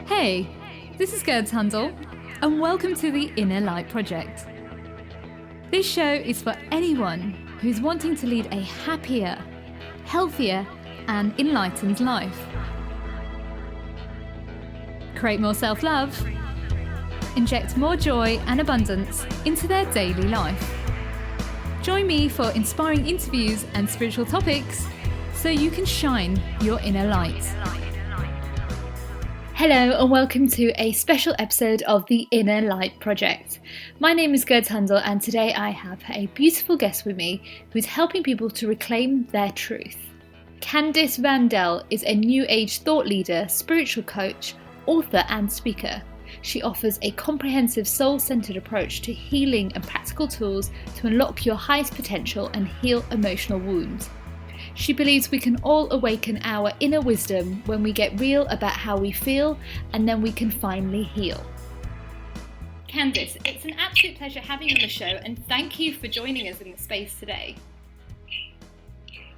Hey, this is Gerd Handel, and welcome to the Inner Light Project. This show is for anyone who's wanting to lead a happier, healthier, and enlightened life. Create more self-love, inject more joy and abundance into their daily life. Join me for inspiring interviews and spiritual topics so you can shine your inner light. Hello and welcome to a special episode of the Inner Light Project. My name is Gerd Handel and today I have a beautiful guest with me who is helping people to reclaim their truth. Candace Dell is a New Age thought leader, spiritual coach, author and speaker. She offers a comprehensive soul-centered approach to healing and practical tools to unlock your highest potential and heal emotional wounds. She believes we can all awaken our inner wisdom when we get real about how we feel, and then we can finally heal. Candace, it's an absolute pleasure having you on the show, and thank you for joining us in the space today.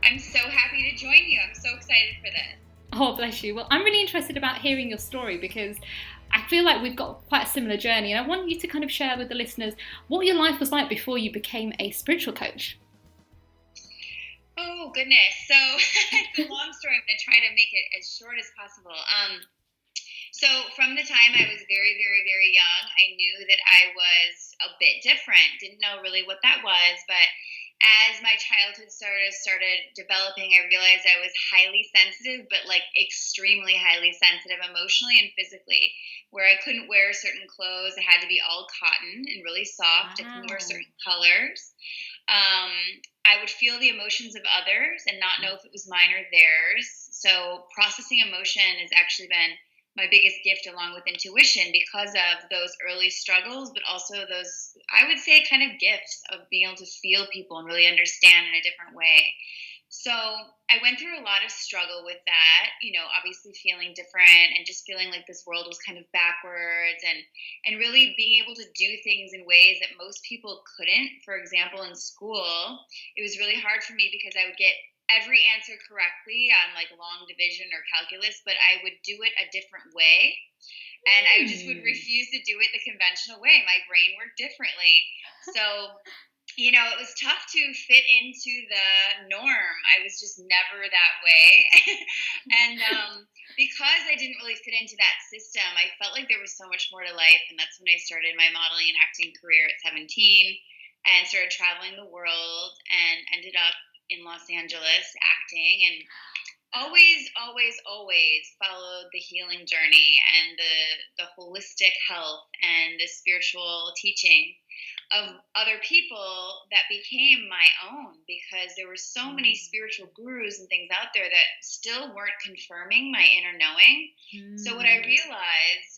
I'm so happy to join you. I'm so excited for this. Oh, bless you. Well, I'm really interested about hearing your story because I feel like we've got quite a similar journey, and I want you to kind of share with the listeners what your life was like before you became a spiritual coach. Oh, goodness. So it's a long story. I'm going to try to make it as short as possible. So from the time I was very, very, very young, I knew that I was a bit different. Didn't know really what that was, but as my childhood started developing, I realized I was highly sensitive, but like extremely highly sensitive emotionally and physically, where I couldn't wear certain clothes. It had to be all cotton and really soft. I couldn't wear certain colors. I would feel the emotions of others and not know if it was mine or theirs. So processing emotion has actually been my biggest gift, along with intuition, because of those early struggles, but also those, I would say, kind of gifts of being able to feel people and really understand in a different way. So I went through a lot of struggle with that, obviously feeling different and just feeling like this world was kind of backwards and really being able to do things in ways that most people couldn't. For example, in school, it was really hard for me because I would get every answer correctly on like long division or calculus, but I would do it a different way. And I just would refuse to do it the conventional way. My brain worked differently. So it was tough to fit into the norm. I was just never that way. And because I didn't really fit into that system, I felt like there was so much more to life. And that's when I started my modeling and acting career at 17 and started traveling the world and ended up in Los Angeles acting, and always followed the healing journey and the holistic health and the spiritual teaching of other people that became my own, because there were so many spiritual gurus and things out there that still weren't confirming my inner knowing. So what I realized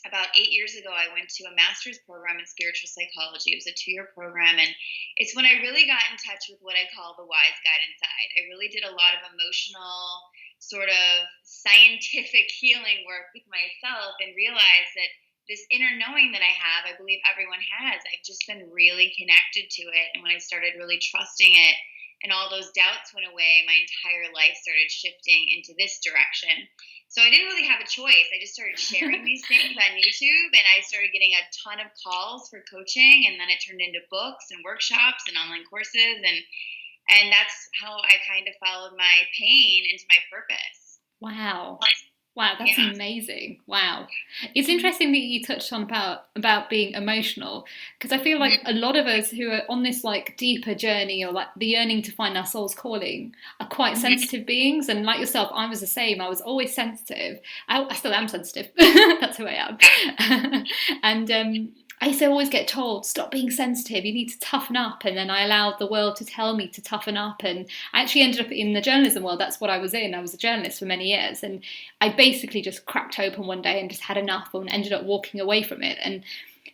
about 8 years ago, I went to a master's program in spiritual psychology. It was a 2-year program, and it's when I really got in touch with what I call the wise guide inside. I really did a lot of emotional, sort of scientific healing work with myself and realized that this inner knowing that I have, I believe everyone has. I've just been really connected to it. And when I started really trusting it and all those doubts went away, my entire life started shifting into this direction. So I didn't really have a choice. I just started sharing these things on YouTube, and I started getting a ton of calls for coaching, and then it turned into books and workshops and online courses, and that's how I kind of followed my pain into my purpose. Wow, that's amazing. Wow. It's interesting that you touched on about being emotional, because I feel like a lot of us who are on this like deeper journey, or like the yearning to find our soul's calling, are quite sensitive beings. And like yourself, I was the same. I was always sensitive. I still am sensitive. That's who I am. And I used to always get told, stop being sensitive, you need to toughen up. And then I allowed the world to tell me to toughen up. And I actually ended up in the journalism world. That's what I was in. I was a journalist for many years. And I basically just cracked open one day and just had enough and ended up walking away from it. And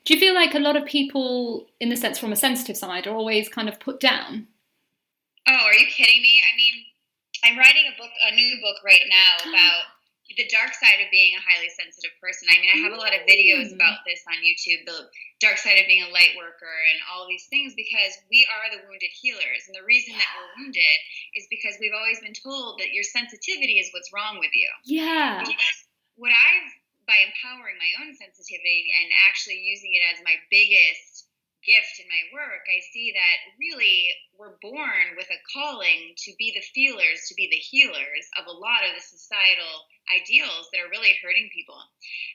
do you feel like a lot of people, in the sense from a sensitive side, are always kind of put down? Oh, are you kidding me? I mean, I'm writing a new book right now about the dark side of being a highly sensitive person. I mean, I have a lot of videos about this on YouTube, the dark side of being a light worker and all these things, because we are the wounded healers. And the reason that we're wounded is because we've always been told that your sensitivity is what's wrong with you. Yeah. What I've empowering my own sensitivity and actually using it as my biggest gift in my work, I see that really we're born with a calling to be the feelers, to be the healers of a lot of the societal ideals that are really hurting people.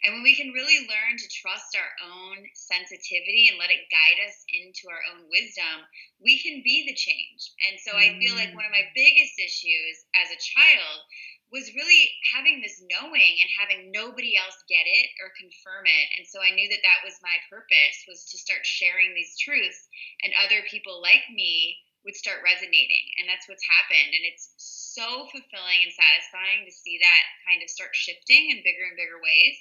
And when we can really learn to trust our own sensitivity and let it guide us into our own wisdom, we can be the change. And so I feel like one of my biggest issues as a child was really having this knowing and having nobody else get it or confirm it. And so I knew that that was my purpose, was to start sharing these truths, and other people like me would start resonating. And that's what's happened. And it's so fulfilling and satisfying to see that kind of start shifting in bigger and bigger ways.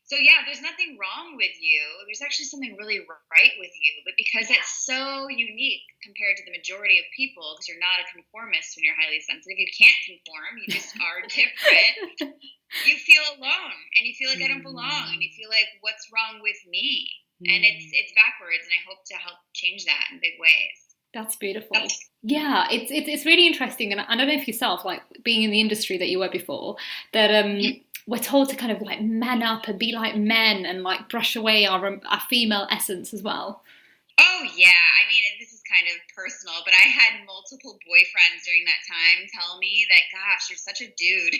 So yeah, there's nothing wrong with you. There's actually something really right with you. But because it's so unique compared to the majority of people, because you're not a conformist when you're highly sensitive, you can't conform. You just are different. You feel alone, and you feel like I don't belong, and you feel like, what's wrong with me? And it's backwards, and I hope to help change that in big ways. That's beautiful. Yeah, it's really interesting, and I don't know if yourself, like being in the industry that you were before, that we're told to kind of like man up and be like men and like brush away our female essence as well. Oh yeah, I mean, this is kind of personal, but I had multiple boyfriends during that time tell me that, gosh, you're such a dude.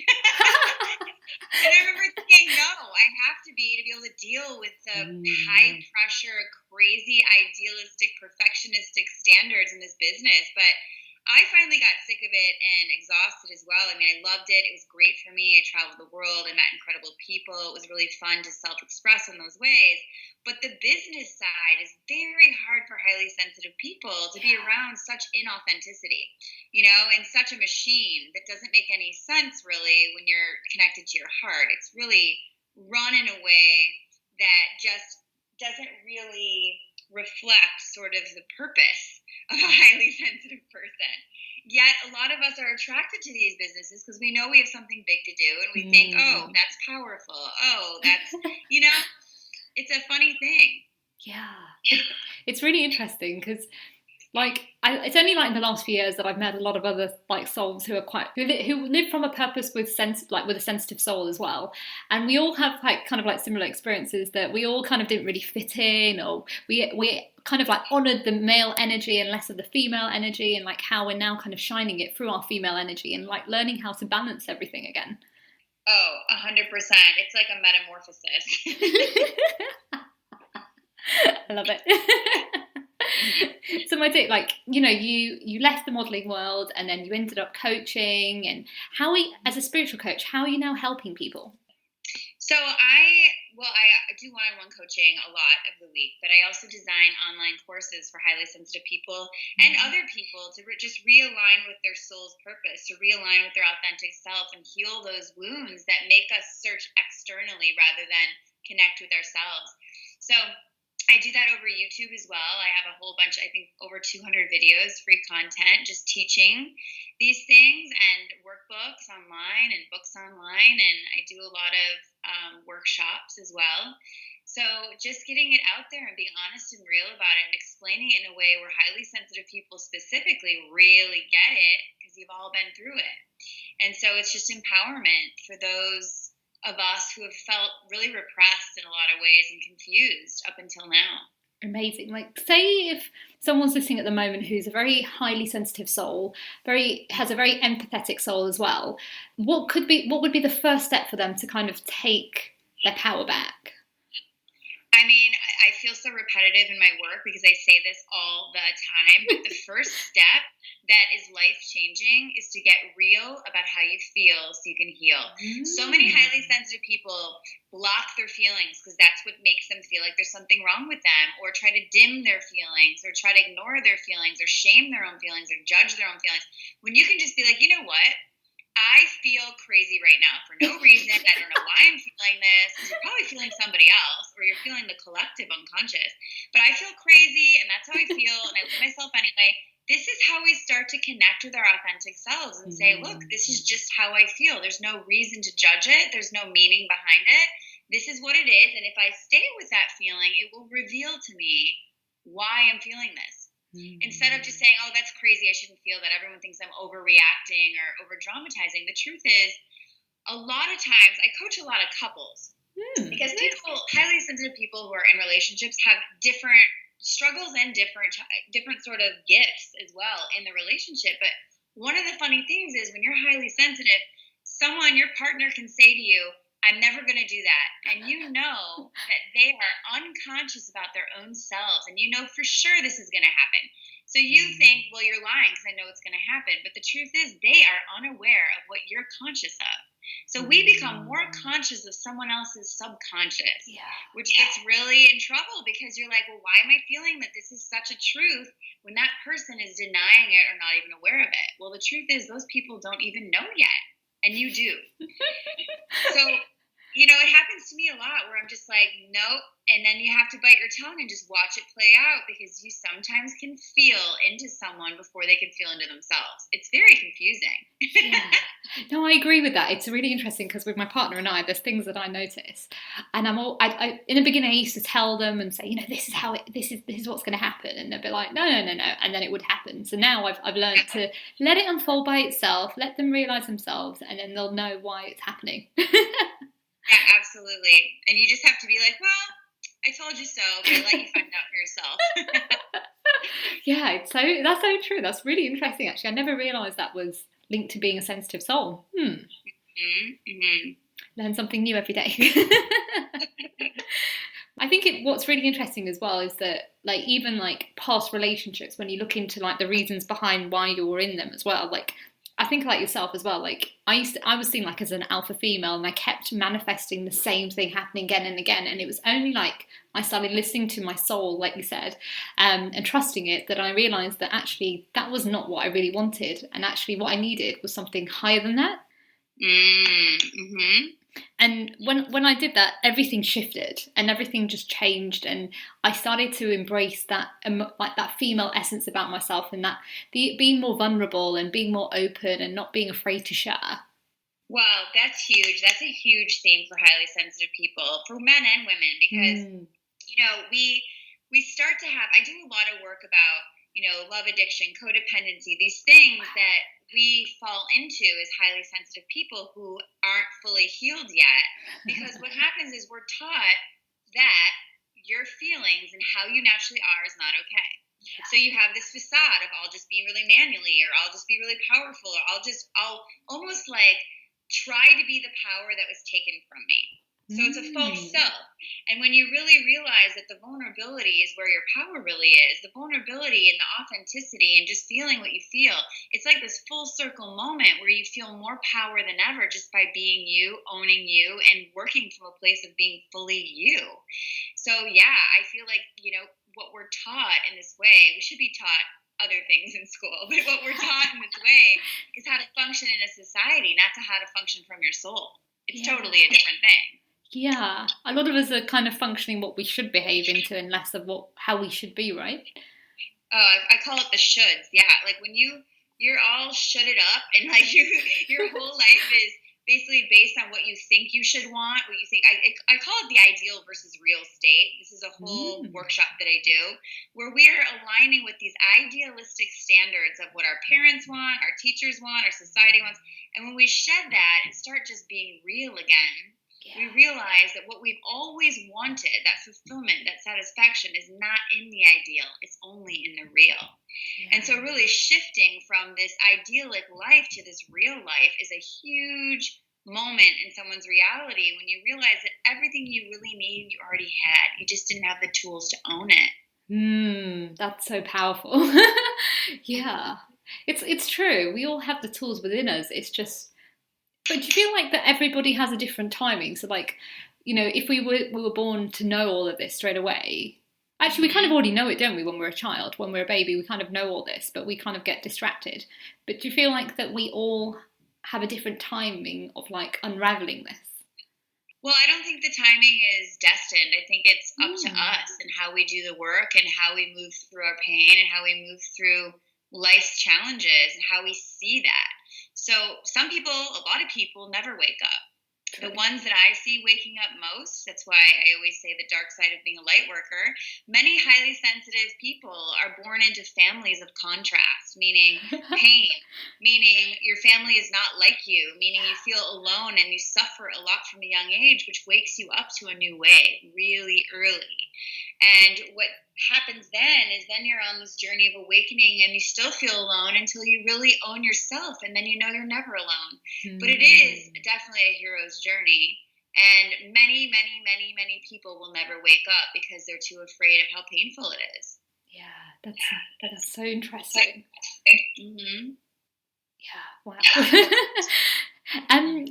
And I remember thinking, no, I have to be able to deal with the high pressure, crazy, idealistic, perfectionistic standards in this business. But I finally got sick of it and exhausted as well. I mean, I loved it. It was great for me. I traveled the world. I met incredible people. It was really fun to self-express in those ways. But the business side is very hard for highly sensitive people to be around such inauthenticity, you know, and such a machine that doesn't make any sense really when you're connected to your heart. It's really run in a way that just doesn't really reflect sort of the purpose of a highly sensitive person. Yet a lot of us are attracted to these businesses because we know we have something big to do, and we think, oh, that's powerful. Oh, that's, you know, it's a funny thing. Yeah. It's really interesting because, like, it's only like in the last few years that I've met a lot of other like souls who are who live from a purpose with with a sensitive soul as well, and we all have like kind of like similar experiences that we all kind of didn't really fit in, or we kind of like honored the male energy and less of the female energy, and like how we're now kind of shining it through our female energy and like learning how to balance everything again. Oh, 100%. It's like a metamorphosis. I love it. So my tip, like, you know, you left the modeling world and then you ended up coaching, and as a spiritual coach, how are you now helping people? So I do one-on-one coaching a lot of the week, but I also design online courses for highly sensitive people and other people to just realign with their soul's purpose, to realign with their authentic self and heal those wounds that make us search externally rather than connect with ourselves. So I do that over YouTube as well. I have a whole bunch, I think over 200 videos, free content, just teaching these things, and workbooks online and books online. And I do a lot of workshops as well. So just getting it out there and being honest and real about it and explaining it in a way where highly sensitive people specifically really get it, because you've all been through it. And so it's just empowerment for those of us who have felt really repressed in a lot of ways and confused up until now. Amazing. Like, say if someone's listening at the moment who's a very highly sensitive soul, has a very empathetic soul as well, what would be the first step for them to kind of take their power back? I mean, I feel so repetitive in my work because I say this all the time, but the first step that is life-changing is to get real about how you feel so you can heal. So many highly sensitive people block their feelings because that's what makes them feel like there's something wrong with them, or try to dim their feelings, or try to ignore their feelings, or shame their own feelings, or judge their own feelings. When you can just be like, you know what? I feel crazy right now for no reason. I don't know why I'm feeling this. You're probably feeling somebody else, or you're feeling the collective unconscious. But I feel crazy, and that's how I feel, and I love myself anyway. This is how we start to connect with our authentic selves and say, look, this is just how I feel. There's no reason to judge it. There's no meaning behind it. This is what it is. And if I stay with that feeling, it will reveal to me why I'm feeling this. Instead of just saying, oh, that's crazy, I shouldn't feel that, everyone thinks I'm overreacting or over dramatizing. The truth is, a lot of times I coach a lot of couples, Because highly sensitive people who are in relationships have different struggles and different sort of gifts as well in the relationship. But one of the funny things is when you're highly sensitive, your partner can say to you, I'm never going to do that. And you know that they are unconscious about their own selves. And you know for sure this is going to happen. So you think, well, you're lying because I know it's going to happen. But the truth is they are unaware of what you're conscious of. So we become more conscious of someone else's subconscious, which gets really in trouble because you're like, well, why am I feeling that this is such a truth when that person is denying it or not even aware of it? Well, the truth is those people don't even know yet. And you do. So, it happens to me a lot where I'm just like, nope. And then you have to bite your tongue and just watch it play out because you sometimes can feel into someone before they can feel into themselves. It's very confusing. No, I agree with that. It's really interesting because with my partner and I, there's things that I notice, and I in the beginning I used to tell them and say, this is how this is what's going to happen, and they'd be like, no, and then it would happen. So now I've learned to let it unfold by itself, let them realize themselves, and then they'll know why it's happening. Yeah, absolutely. And you just have to be like, well, I told you so, but I'll let you find out for yourself. Yeah, that's so true. That's really interesting, actually. I never realised that was linked to being a sensitive soul. Learn something new every day. I think what's really interesting as well is that, like, even like past relationships, when you look into like the reasons behind why you were in them as well, like I think like yourself as well, like I was seen like as an alpha female, and I kept manifesting the same thing happening again and again. And it was only like I started listening to my soul, like you said, and trusting it, that I realized that actually that was not what I really wanted. And actually what I needed was something higher than that. And when I did that, everything shifted and everything just changed, and I started to embrace that like that female essence about myself, and that being more vulnerable and being more open and not being afraid to share. Wow, that's huge. That's a huge theme for highly sensitive people, for men and women, because we start to have. I do a lot of work about love addiction, codependency, these things that we fall into as highly sensitive people who aren't fully healed yet. Because what happens is we're taught that your feelings and how you naturally are is not okay. Yeah. So you have this facade of I'll just be really manly, or I'll just be really powerful, or I'll almost like try to be the power that was taken from me. So it's a false self. And when you really realize that the vulnerability is where your power really is, the vulnerability and the authenticity and just feeling what you feel, it's like this full circle moment where you feel more power than ever just by being you, owning you, and working from a place of being fully you. So yeah, I feel like, what we're taught in this way, we should be taught other things in school, but what we're taught in this way is how to function in a society, not to how to function from your soul. It's totally a different thing. Yeah, a lot of us are kind of functioning what we should behave into and less of how we should be, right? I call it the shoulds. Yeah, like when you're all shoulded up, and like your whole life is basically based on what you think you should want, what you think. I call it the ideal versus real state. This is a whole workshop that I do where we are aligning with these idealistic standards of what our parents want, our teachers want, our society wants, and when we shed that and start just being real again. We realize that what we've always wanted, that fulfillment, that satisfaction, is not in the ideal. It's only in the real. Yeah. And so really shifting from this idyllic life to this real life is a huge moment in someone's reality when you realize that everything you really need, you already had. You just didn't have the tools to own it. That's so powerful. Yeah. It's true. We all have the tools within us. It's just... But do you feel like that everybody has a different timing? So like, if we were born to know all of this straight away, actually we kind of already know it, don't we, when we're a child, when we're a baby, we kind of know all this, but we kind of get distracted. But do you feel like that we all have a different timing of like unraveling this? Well, I don't think the timing is destined. I think it's up to us and how we do the work and how we move through our pain and how we move through life's challenges and how we see that. So a lot of people never wake up. The ones that I see waking up most, that's why I always say the dark side of being a light worker. Many highly sensitive people are born into families of contrast, meaning pain, meaning your family is not like you, meaning you feel alone and you suffer a lot from a young age, which wakes you up to a new way really early. And what happens then you're on this journey of awakening and you still feel alone until you really own yourself, and then you know you're never alone. But it is definitely a hero's journey, and many people will never wake up because they're too afraid of how painful it is. That's so interesting. Mm-hmm. Wow.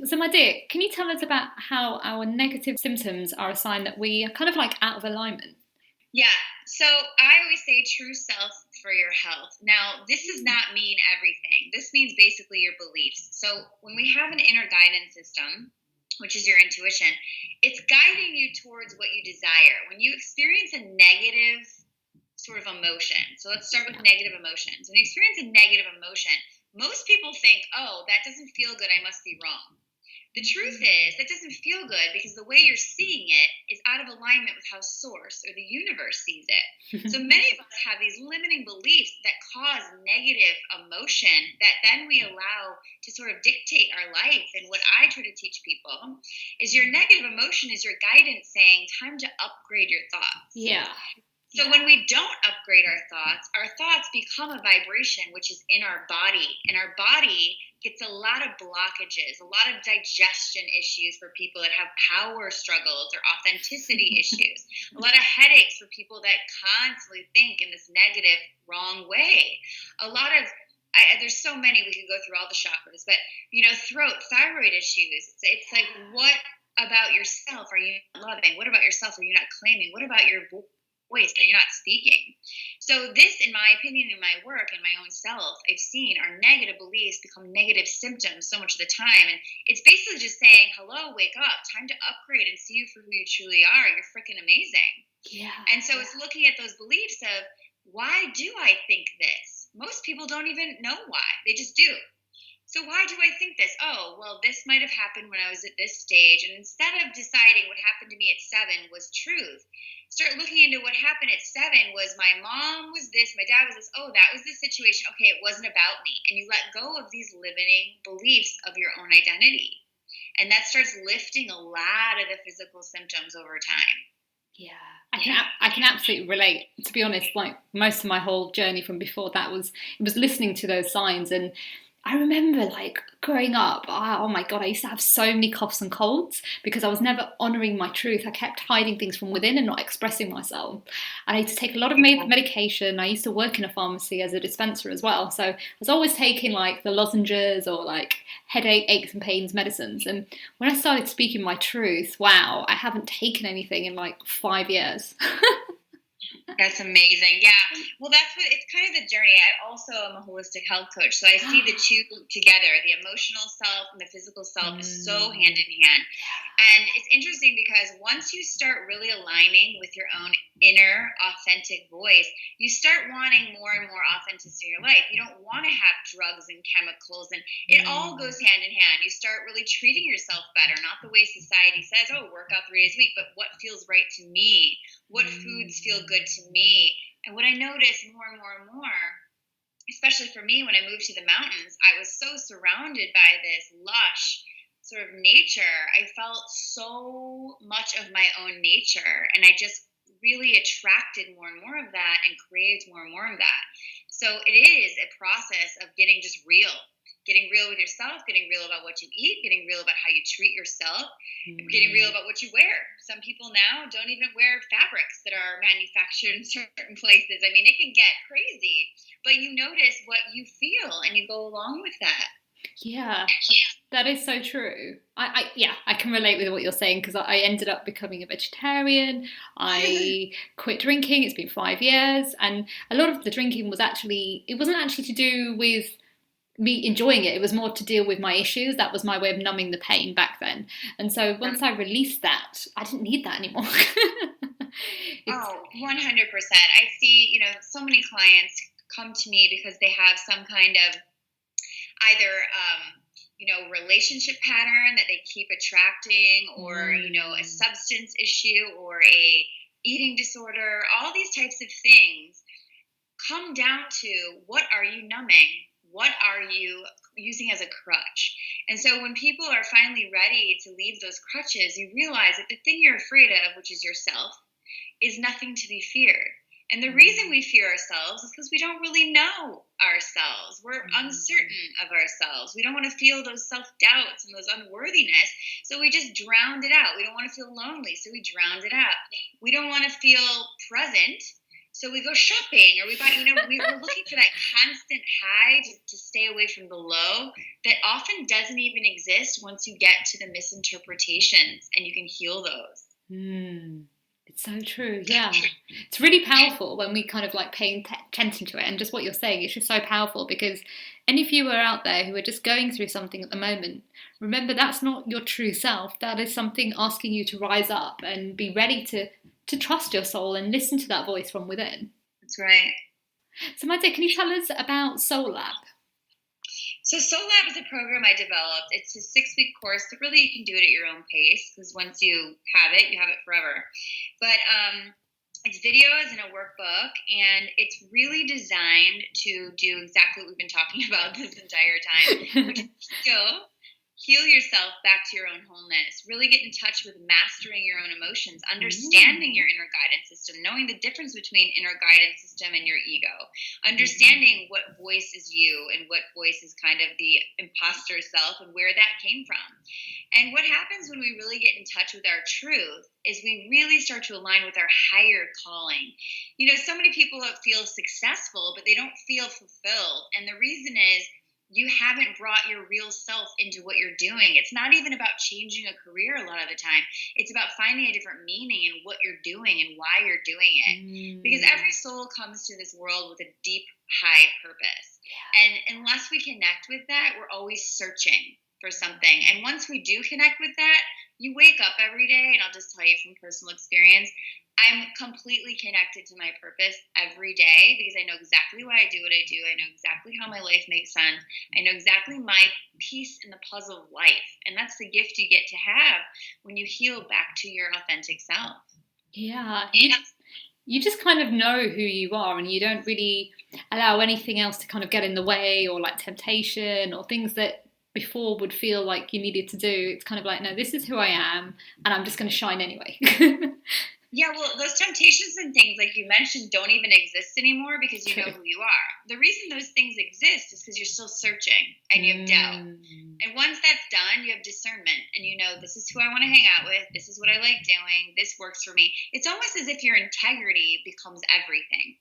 So my dear, can you tell us about how our negative symptoms are a sign that we are kind of like out of alignment? Yeah, so I always say true self for your health. Now, this does not mean everything. This means basically your beliefs. So when we have an inner guidance system, which is your intuition, it's guiding you towards what you desire. When you experience a negative sort of emotion, so let's start with negative emotions. When you experience a negative emotion, most people think, oh, that doesn't feel good, I must be wrong. The truth is, that doesn't feel good because the way you're seeing it is out of alignment with how Source or the universe sees it. So many of us have these limiting beliefs that cause negative emotion that then we allow to sort of dictate our life. And what I try to teach people is your negative emotion is your guidance saying, time to upgrade your thoughts. Yeah. So when we don't upgrade our thoughts become a vibration, which is in our body. And our body gets a lot of blockages, a lot of digestion issues for people that have power struggles or authenticity issues, a lot of headaches for people that constantly think in this negative, wrong way. A lot of there's so many, we could go through all the chakras, but, throat, thyroid issues. It's like, what about yourself are you not loving? What about yourself are you not claiming? What about your voice that you're not speaking? So this, in my opinion, in my work, in my own self, I've seen our negative beliefs become negative symptoms so much of the time. And it's basically just saying, hello, wake up, time to upgrade and see you for who you truly are. You're freaking amazing. Yeah. And so it's looking at those beliefs of, why do I think this? Most people don't even know why. They just do. So why do I think this? Oh, well, this might have happened when I was at this stage. And instead of deciding what happened to me at 7 was truth, start looking into what happened at 7 was my mom was this, my dad was this. Oh, that was the situation. Okay, it wasn't about me. And you let go of these limiting beliefs of your own identity. And that starts lifting a lot of the physical symptoms over time. Yeah, I can absolutely relate. To be honest, like most of my whole journey from before that was listening to those signs. And I remember like growing up, oh my God, I used to have so many coughs and colds because I was never honouring my truth. I kept hiding things from within and not expressing myself. And I used to take a lot of medication. I used to work in a pharmacy as a dispenser as well. So I was always taking like the lozenges or like headache, aches and pains medicines. And when I started speaking my truth, wow, I haven't taken anything in like 5 years. That's amazing. Yeah. Well, it's kind of the journey. I also am a holistic health coach. So I see the two together. The emotional self and the physical self is so hand in hand. And it's interesting because once you start really aligning with your own inner authentic voice, you start wanting more and more authenticity in your life. You don't want to have drugs and chemicals, and it all goes hand in hand. You start really treating yourself better, not the way society says, oh, work out 3 days a week, but what feels right to me? What foods feel good to me? And what I noticed more and more and more, especially for me when I moved to the mountains, I was so surrounded by this lush sort of nature. I felt so much of my own nature, and I just really attracted more and more of that and craved more and more of that. So it is a process of getting just real. Getting real with yourself, getting real about what you eat, getting real about how you treat yourself, getting real about what you wear. Some people now don't even wear fabrics that are manufactured in certain places. I mean, it can get crazy, but you notice what you feel and you go along with that. Yeah, that is so true. I can relate with what you're saying because I ended up becoming a vegetarian. I quit drinking. It's been 5 years, and a lot of the drinking wasn't actually to do with me enjoying it. It was more to deal with my issues. That was my way of numbing the pain back then. And so once I released that, I didn't need that anymore. 100%. I see, so many clients come to me because they have some kind of either, relationship pattern that they keep attracting, or, a substance issue, or a eating disorder. All these types of things come down to, what are you numbing? What are you using as a crutch? And so when people are finally ready to leave those crutches, you realize that the thing you're afraid of, which is yourself, is nothing to be feared. And the reason we fear ourselves is because we don't really know ourselves. We're uncertain of ourselves. We don't want to feel those self-doubts and those unworthiness, so we just drowned it out. We don't want to feel lonely, so we drowned it out. We don't want to feel present, so we go shopping, or we buy, we're looking for that constant high to stay away from the low that often doesn't even exist once you get to the misinterpretations and you can heal those. It's so true. Yeah. It's really powerful when we kind of like pay attention to it. And just what you're saying, it's just so powerful, because any of you are out there who are just going through something at the moment, remember, that's not your true self. That is something asking you to rise up and be ready to trust your soul and listen to that voice from within. That's right. So Maite, can you tell us about Soul Lab? So Soul Lab is a program I developed. It's a 6-week course, but really you can do it at your own pace, because once you have it forever. But it's videos and a workbook, and it's really designed to do exactly what we've been talking about this entire time, which is heal yourself back to your own wholeness, really get in touch with mastering your own emotions, understanding your inner guidance system, knowing the difference between inner guidance system and your ego, understanding what voice is you and what voice is kind of the imposter self and where that came from. And what happens when we really get in touch with our truth is we really start to align with our higher calling. So many people feel successful, but they don't feel fulfilled. And the reason is, you haven't brought your real self into what you're doing. It's not even about changing a career a lot of the time. It's about finding a different meaning in what you're doing and why you're doing it. Because every soul comes to this world with a deep, high purpose. And unless we connect with that, we're always searching for something. And once we do connect with that, you wake up every day, and I'll just tell you from personal experience, I'm completely connected to my purpose every day, because I know exactly why I do what I do. I know exactly how my life makes sense. I know exactly my piece in the puzzle of life. And that's the gift you get to have when you heal back to your authentic self. Yeah. You just kind of know who you are, and you don't really allow anything else to kind of get in the way, or like temptation or things that before would feel like you needed to do. It's kind of like, no, this is who I am, and I'm just going to shine anyway. Yeah, well, those temptations and things, like you mentioned, don't even exist anymore, because you know who you are. The reason those things exist is because you're still searching, and you have doubt. And once that's done, you have discernment, and you know, this is who I want to hang out with, this is what I like doing, this works for me. It's almost as if your integrity becomes everything,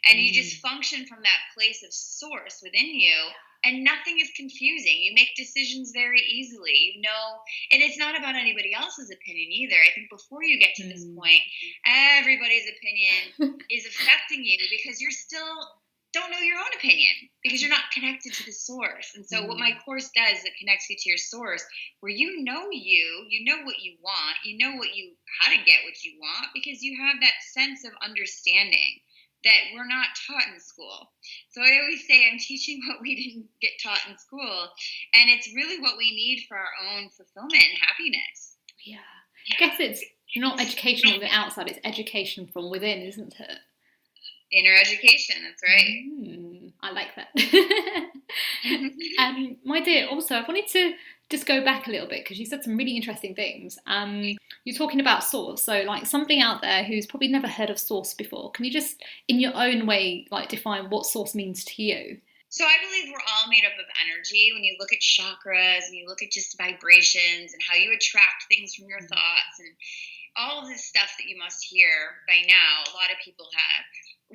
and you just function from that place of source within you. And nothing is confusing. You make decisions very easily, and it's not about anybody else's opinion either. I think before you get to this point, everybody's opinion is affecting you, because you still don't know your own opinion, because you're not connected to the source. And so what my course does is it connects you to your source, where you know what you want, how to get what you want, because you have that sense of understanding that we're not taught in school. So I always say I'm teaching what we didn't get taught in school, and it's really what we need for our own fulfillment and happiness. Yeah. I guess it's not education from the outside, it's education from within, isn't it? Inner education, that's right. I like that. My dear, also, I wanted to just go back a little bit, because you said some really interesting things. You're talking about source, so like somebody out there who's probably never heard of source before. Can you just, in your own way, like define what source means to you? So I believe we're all made up of energy. When you look at chakras and you look at just vibrations and how you attract things from your thoughts and all of this stuff that you must hear by now, a lot of people have.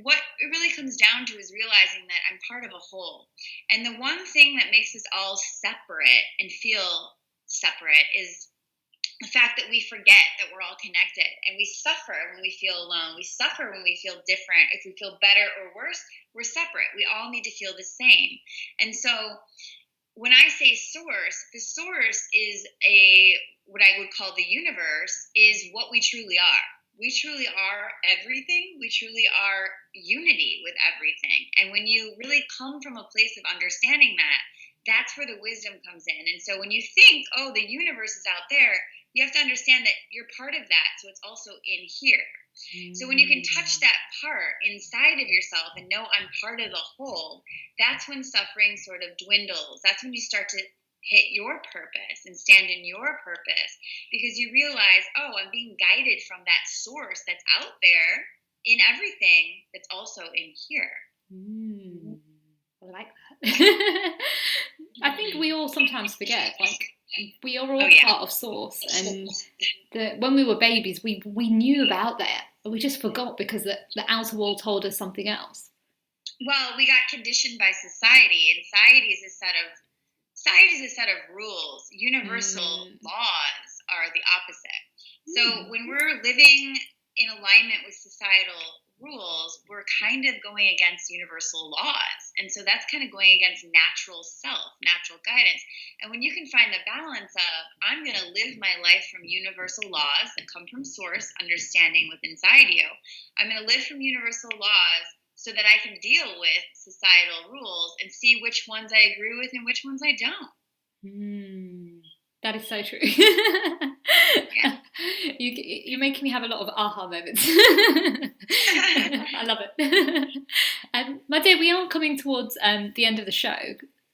What it really comes down to is realizing that I'm part of a whole. And the one thing that makes us all separate and feel separate is the fact that we forget that we're all connected, and we suffer when we feel alone. We suffer when we feel different. If we feel better or worse, we're separate. We all need to feel the same. And so when I say source, the source is what I would call the universe, is what we truly are. We truly are everything. We truly are unity with everything. And when you really come from a place of understanding that, that's where the wisdom comes in. And so when you think, oh, the universe is out there, you have to understand that you're part of that. So it's also in here. So when you can touch that part inside of yourself and know I'm part of the whole, that's when suffering sort of dwindles. That's when you start to hit your purpose and stand in your purpose, because you realize, oh, I'm being guided from that source that's out there in everything that's also in here. I like that. I think we all sometimes forget, like, we are all part of source, and when we were babies, we knew about that, but we just forgot because the outer world told us something else. Well, we got conditioned by society, and society is a set of rules. Universal laws are the opposite. So when we're living in alignment with societal rules, we're kind of going against universal laws. And so that's kind of going against natural self, natural guidance. And when you can find the balance of, I'm going to live my life from universal laws that come from source, understanding within inside you. I'm going to live from universal laws so that I can deal with societal rules and see which ones I agree with and which ones I don't. That is so true. You're making me have a lot of aha moments. I love it. My dear, we are coming towards the end of the show.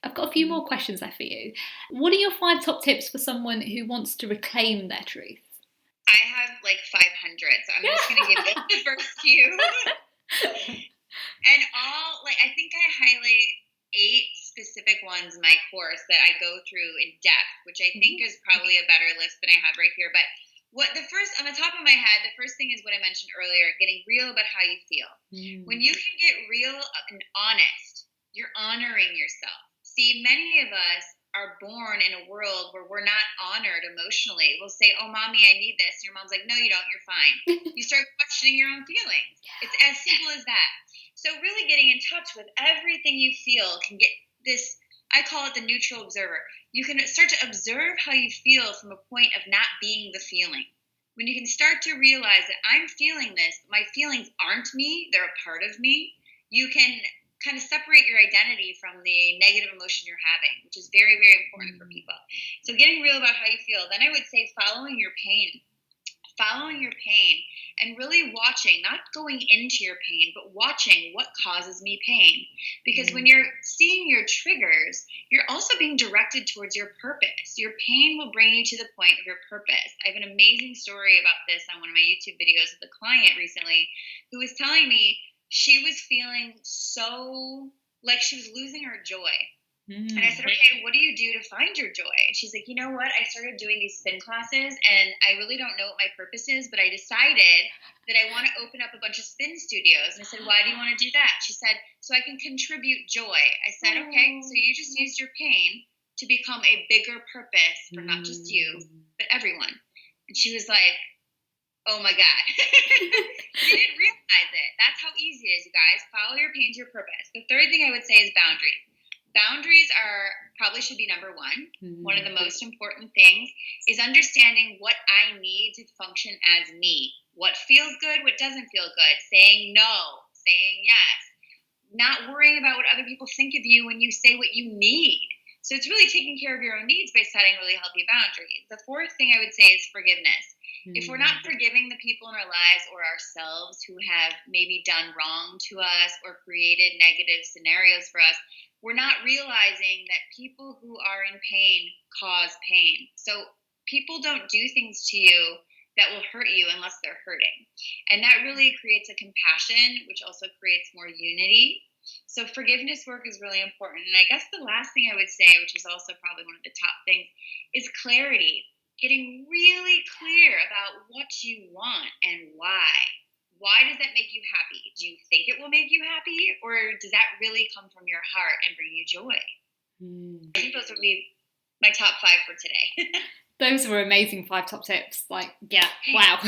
I've got a few more questions left for you. What are your 5 top tips for someone who wants to reclaim their truth? I have like 500, so I'm just going to give you the first few. And I think I highlight 8 specific ones in my course that I go through in depth, which I think is probably a better list than I have right here. But on the top of my head, the first thing is what I mentioned earlier, getting real about how you feel. When you can get real and honest, you're honoring yourself. See, many of us are born in a world where we're not honored emotionally. We'll say, oh, mommy, I need this. Your mom's like, no, you don't. You're fine. You start questioning your own feelings. It's as simple as that. So really getting in touch with everything you feel can get this, I call it the neutral observer. You can start to observe how you feel from a point of not being the feeling. When you can start to realize that I'm feeling this, but my feelings aren't me, they're a part of me, you can kind of separate your identity from the negative emotion you're having, which is very, very important for people. So getting real about how you feel. Then I would say following your pain and really watching, not going into your pain, but watching what causes me pain. Because when you're seeing your triggers, you're also being directed towards your purpose. Your pain will bring you to the point of your purpose. I have an amazing story about this on one of my YouTube videos with a client recently who was telling me she was feeling so like she was losing her joy. And I said, okay, what do you do to find your joy? And she's like, you know what? I started doing these spin classes, and I really don't know what my purpose is, but I decided that I want to open up a bunch of spin studios. And I said, why do you want to do that? She said, so I can contribute joy. I said, okay, so you just used your pain to become a bigger purpose for not just you, but everyone. And she was like, oh my God. She didn't realize it. That's how easy it is, you guys. Follow your pain to your purpose. The third thing I would say is boundaries. Boundaries probably should be number one. One of the most important things is understanding what I need to function as me. What feels good, what doesn't feel good. Saying no, saying yes. Not worrying about what other people think of you when you say what you need. So it's really taking care of your own needs by setting really healthy boundaries. The fourth thing I would say is forgiveness. If we're not forgiving the people in our lives or ourselves who have maybe done wrong to us or created negative scenarios for us, we're not realizing that people who are in pain cause pain. So people don't do things to you that will hurt you unless they're hurting. And that really creates a compassion, which also creates more unity. So forgiveness work is really important. And I guess the last thing I would say, which is also probably one of the top things, is clarity. Getting really clear about what you want and why. Why does that make you happy? Do you think it will make you happy? Or does that really come from your heart and bring you joy? I think those would be my top 5 for today. Those were amazing 5 top tips. Like, yeah, wow.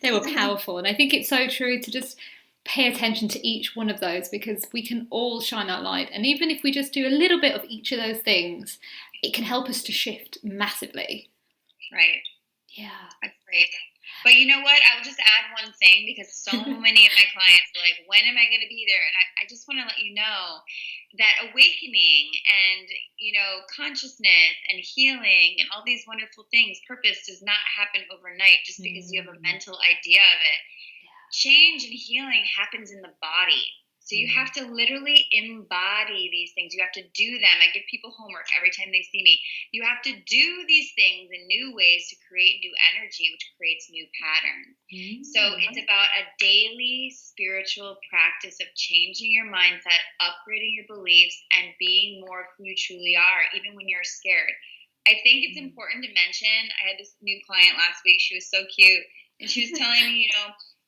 They were powerful. And I think it's so true to just pay attention to each one of those, because we can all shine our light. And even if we just do a little bit of each of those things, it can help us to shift massively. Right. Yeah. That's great. But you know what? I'll just add one thing, because so many of my clients are like, when am I going to be there? And I just want to let you know that awakening and, consciousness and healing and all these wonderful things, purpose does not happen overnight just because you have a mental idea of it. Change and healing happens in the body. So you have to literally embody these things. You have to do them. I give people homework every time they see me. You have to do these things in new ways to create new energy, which creates new patterns. So it's about a daily spiritual practice of changing your mindset, upgrading your beliefs, and being more of who you truly are, even when you're scared. I think it's important to mention, I had this new client last week. She was so cute. And she was telling me,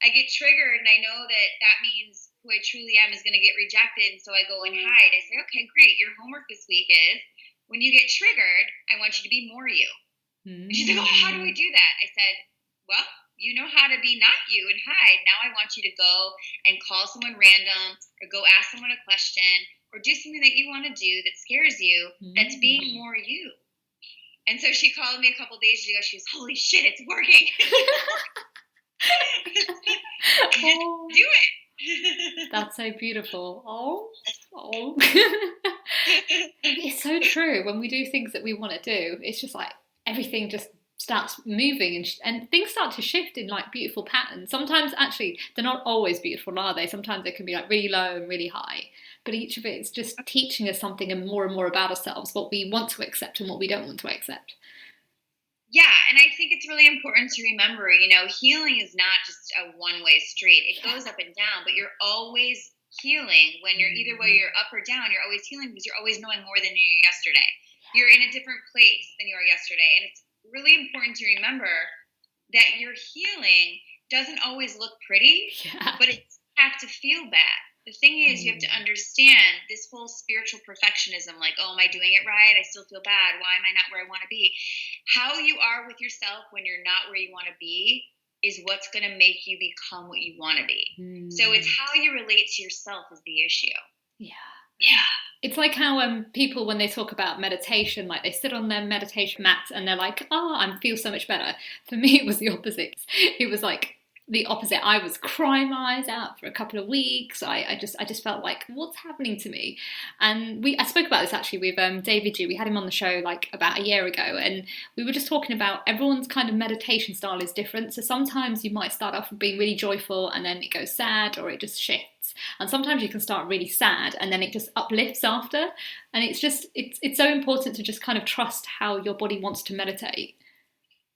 I get triggered and I know that means who I truly am is going to get rejected. And so I go and hide. I say, okay, great. Your homework this week is, when you get triggered, I want you to be more you. And she's like, oh, how do I do that? I said, well, you know how to be not you and hide. Now I want you to go and call someone random, or go ask someone a question, or do something that you want to do that scares you, that's being more you. And so she called me a couple days ago. She was, holy shit, it's working. Do it. That's so beautiful. Oh. It's so true. When we do things that we want to do, it's just like everything just starts moving, and things start to shift in like beautiful patterns. Sometimes actually they're not always beautiful, are they? Sometimes they can be like really low and really high. But each of it is just teaching us something and more about ourselves, what we want to accept and what we don't want to accept. Yeah, and I think it's really important to remember, healing is not just a one-way street. It goes up and down, but you're always healing. When you're either way, you're up or down, you're always healing, because you're always knowing more than you knew yesterday. You're in a different place than you were yesterday. And it's really important to remember that your healing doesn't always look pretty, but it doesn't have to feel bad. The thing is, you have to understand this whole spiritual perfectionism, like, oh, am I doing it right? I still feel bad. Why am I not where I want to be? How you are with yourself when you're not where you want to be is what's going to make you become what you want to be. So it's how you relate to yourself is the issue. Yeah. It's like how people, when they talk about meditation, like they sit on their meditation mats and they're like, oh, I feel so much better. For me, it was the opposite. It was like the opposite. I was crying my eyes out for a couple of weeks. I just felt like, what's happening to me? And I spoke about this actually with David G. We had him on the show like about a year ago, and we were just talking about everyone's kind of meditation style is different. So sometimes you might start off with being really joyful and then it goes sad, or it just shifts. And sometimes you can start really sad and then it just uplifts after. And it's so important to just kind of trust how your body wants to meditate.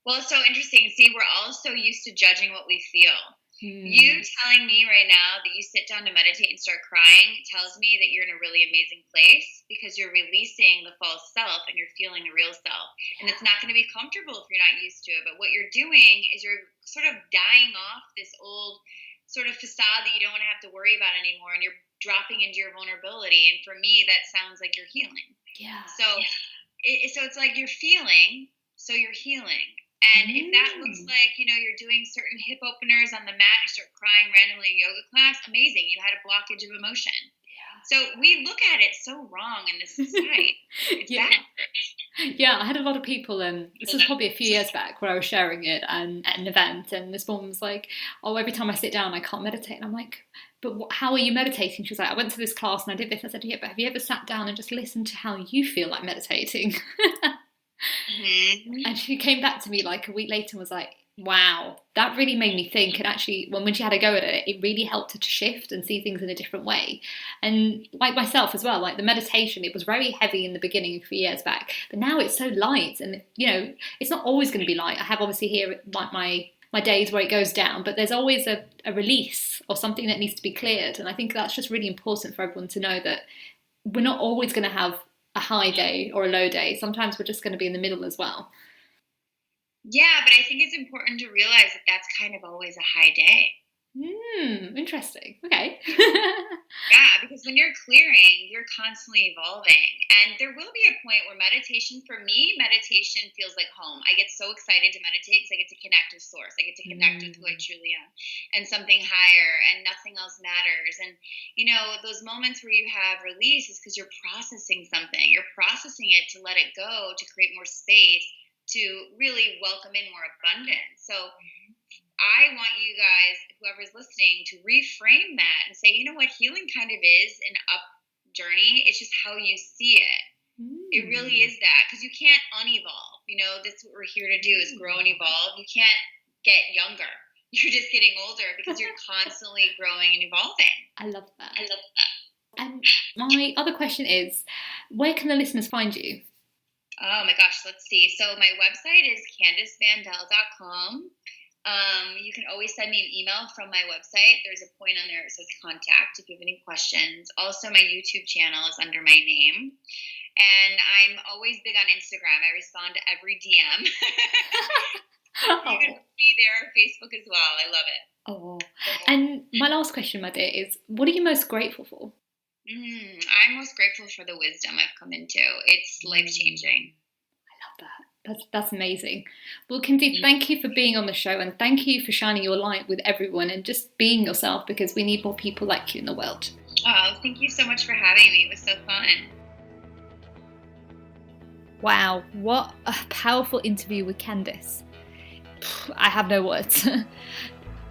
Well, it's so interesting. See, we're all so used to judging what we feel. You telling me right now that you sit down to meditate and start crying tells me that you're in a really amazing place, because you're releasing the false self and you're feeling the real self. And it's not going to be comfortable if you're not used to it. But what you're doing is you're sort of dying off this old sort of facade that you don't want to have to worry about anymore, and you're dropping into your vulnerability. And for me, that sounds like you're healing. So it's like you're feeling, so you're healing. And if that looks like, you're doing certain hip openers on the mat, you start crying randomly in yoga class, amazing. You had a blockage of emotion. So we look at it so wrong in this society. It's bad. Yeah, I had a lot of people, this was probably a few years back, where I was sharing it at an event, and this woman was like, oh, every time I sit down, I can't meditate. And I'm like, but how are you meditating? She was like, I went to this class and I did this. I said, yeah, but have you ever sat down and just listened to how you feel like meditating? And she came back to me like a week later and was like, wow, that really made me think. And actually, when she had a go at it, it really helped her to shift and see things in a different way. And like myself as well, like the meditation, it was very heavy in the beginning a few years back, but now it's so light. And it's not always going to be light. I have obviously here like my days where it goes down, but there's always a release or something that needs to be cleared. And I think that's just really important for everyone to know, that we're not always going to have a high day or a low day. Sometimes we're just going to be in the middle as well. Yeah, but I think it's important to realize that that's kind of always a high day. Interesting. Okay. Yeah, because when you're clearing, you're constantly evolving. And there will be a point where meditation feels like home. I get so excited to meditate because I get to connect with source. I get to connect with who I truly am and something higher, and nothing else matters. And, those moments where you have release is because you're processing something. You're processing it to let it go, to create more space to really welcome in more abundance. So I want you guys, whoever's listening, to reframe that and say, you know what, healing kind of is an up journey. It's just how you see it. It really is that, because you can't unevolve. You know, that's what we're here to do, is grow and evolve. You can't get younger. You're just getting older because you're constantly growing and evolving. I love that. And my other question is, where can the listeners find you? Oh my gosh, let's see. So my website is CandaceVanDell.com. You can always send me an email from my website. There's a point on there that says contact if you have any questions. Also, my YouTube channel is under my name. And I'm always big on Instagram. I respond to every DM. You can be there, Facebook as well. I love it. Oh. And my last question, my dear, is what are you most grateful for? I'm most grateful for the wisdom I've come into. It's life-changing. I love that. That's amazing. Well, Candace, thank you for being on the show, and thank you for shining your light with everyone and just being yourself, because we need more people like you in the world. Oh, thank you so much for having me. It was so fun. Wow, what a powerful interview with Candace. I have no words.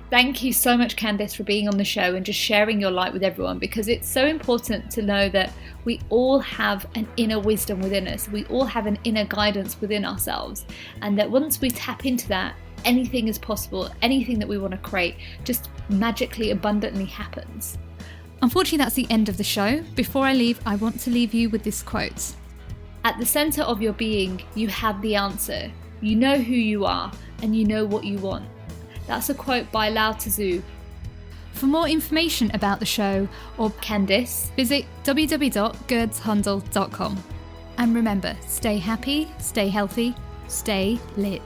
Thank you so much, Candace, for being on the show and just sharing your light with everyone, because it's so important to know that we all have an inner wisdom within us. We all have an inner guidance within ourselves, and that once we tap into that, anything is possible. Anything that we want to create just magically, abundantly happens. Unfortunately, that's the end of the show. Before I leave, I want to leave you with this quote. At the center of your being, you have the answer. You know who you are, and you know what you want. That's a quote by Lao Tzu. For more information about the show or Candace, visit www.gerdshandel.com. And remember, stay happy, stay healthy, stay lit.